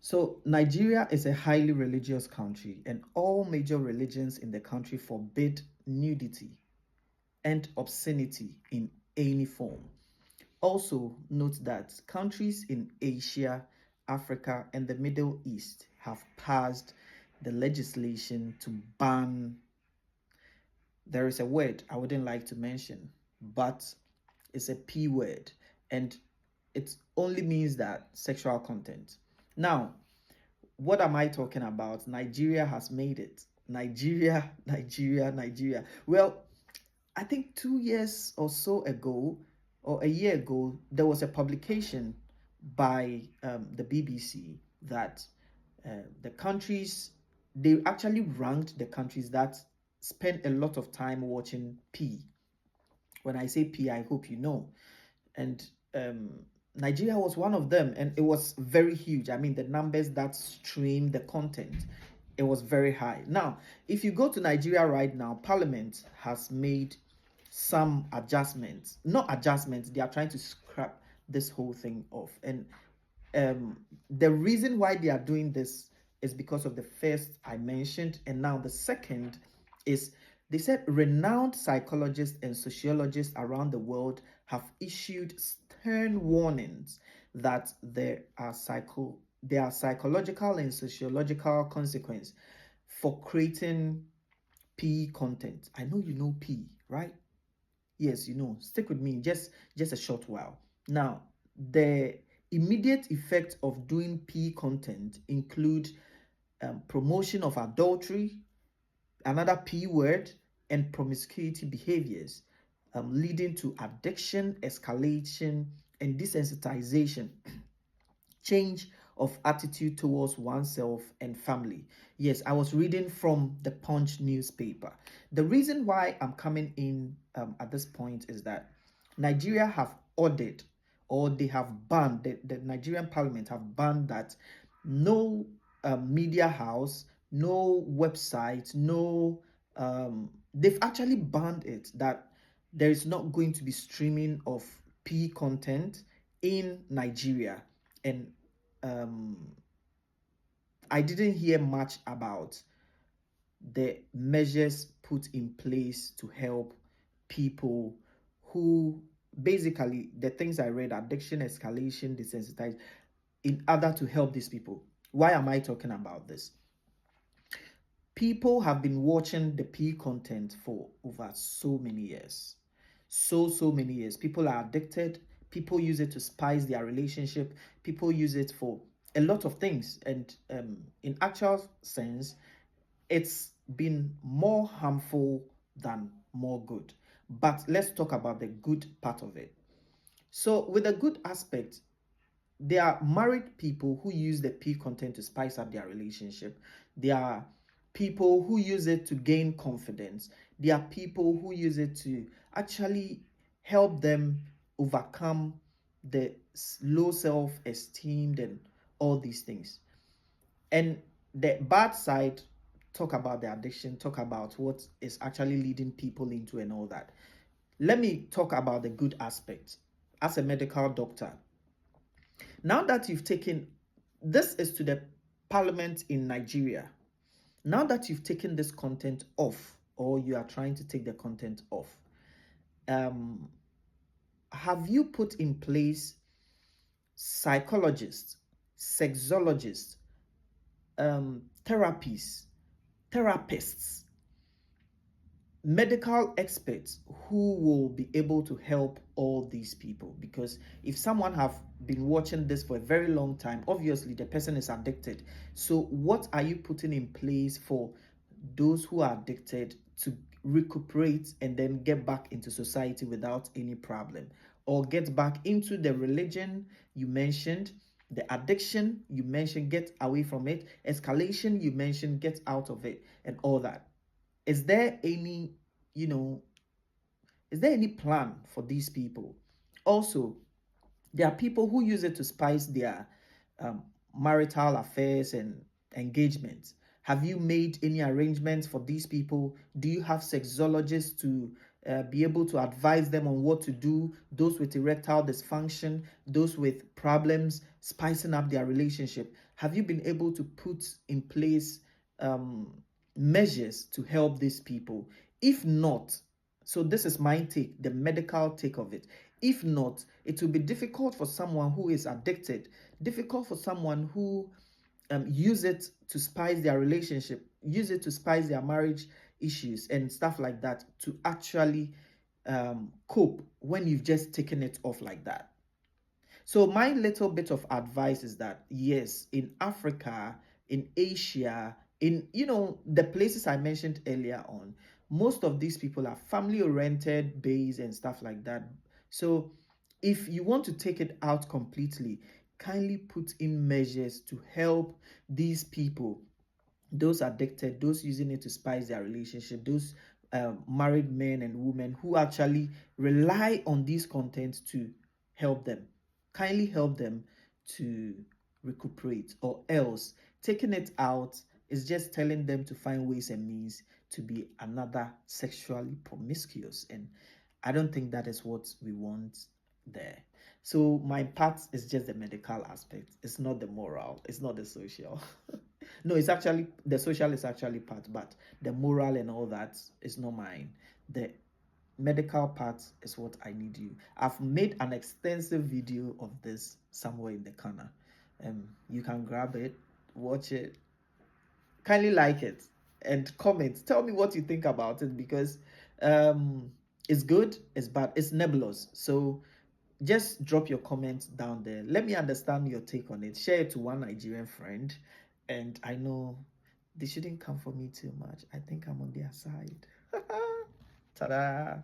So, Nigeria is a highly religious country, and all major religions in the country forbid nudity and obscenity in any form. Also, note that countries in Asia, Africa, and the Middle East have passed the legislation to ban. There is a word I wouldn't like to mention, but it's a P word, and it only means that sexual content. Now, what am I talking about? Nigeria has made it. Nigeria, Nigeria, Nigeria. Well, I think 2 years or so ago, or a year ago, there was a publication by the BBC that the countries, they actually ranked the countries that spend a lot of time watching P. When I say P, I hope you know. And Nigeria was one of them, and it was very huge. I mean, the numbers that stream the content, it was very high. Now, if you go to Nigeria right now, Parliament has made some adjustments. Not adjustments, they are trying to scrap this whole thing off. And the reason why they are doing this is because of the first I mentioned, and now the second is they said renowned psychologists and sociologists around the world have issued stern warnings that there are psychological and sociological consequences for creating P content. I know you know P, right? Yes, you know. Stick with me just a short while. Now, the immediate effects of doing P content include promotion of adultery, another P word, and promiscuity behaviors, leading to addiction, escalation, and desensitization, change of attitude towards oneself and family. Yes, I was reading from the Punch newspaper. The reason why I'm coming in at this point is that Nigeria have ordered, or they have banned, the Nigerian parliament have banned that no media house, no website, no, they've actually banned it, that there is not going to be streaming of P content in Nigeria. And I didn't hear much about the measures put in place to help people who, basically, the things I read: addiction, escalation, desensitized, in order to help these people. Why am I talking about this? People have been watching the P content for over so many years. So many years. People are addicted. People use it to spice their relationship. People use it for a lot of things. And in actual sense, it's been more harmful than more good. But let's talk about the good part of it. So, with the good aspect, there are married people who use the P content to spice up their relationship. There are people who use it to gain confidence. There are people who use it to actually help them overcome the low self-esteem and all these things. And the bad side, talk about the addiction, talk about what is actually leading people into and all that. Let me talk about the good aspect. As a medical doctor, now that you've taken, this is to the parliament in Nigeria. Now that you've taken this content off, or you are trying to take the content off, have you put in place psychologists, sexologists, therapists, medical experts who will be able to help all these people? Because if someone have been watching this for a very long time, obviously the person is addicted. So what are you putting in place for those who are addicted to recuperate and then get back into society without any problem, or get back into the religion you mentioned, the addiction you mentioned, get away from it, escalation you mentioned, get out of it, and all that? Is there any, you know, is there any plan for these people? Also, there are people who use it to spice their marital affairs and engagements. Have you made any arrangements for these people? Do you have sexologists to be able to advise them on what to do, those with erectile dysfunction, those with problems, spicing up their relationship? Have you been able to put in place measures to help these people? If not, so this is my take, the medical take of it. If not, it will be difficult for someone who is addicted, difficult for someone who use it to spice their relationship, use it to spice their marriage issues and stuff like that, to actually cope when you've just taken it off like that. So my little bit of advice is that yes, in Africa, in Asia, in the places I mentioned earlier on, most of these people are family oriented based and stuff like that. So if you want to take it out completely, kindly put in measures to help these people, those addicted, those using it to spice their relationship, those married men and women who actually rely on these contents to help them. Kindly help them to recuperate, or else taking it out is just telling them to find ways and means to be another sexually promiscuous. And I don't think that is what we want there. So my part is just the medical aspect. It's not the moral. It's not the social. No, it's actually the social is actually part, but the moral and all that is not mine. The medical part is what I need you. I've made an extensive video of this somewhere in the corner. You can grab it, watch it, kindly like it, and comment. Tell me what you think about it, because it's good, it's bad, it's nebulous. So just drop your comments down there. Let me understand your take on it. Share it to one Nigerian friend, and I know they shouldn't come for me too much. I think I'm on their side. Ta-da!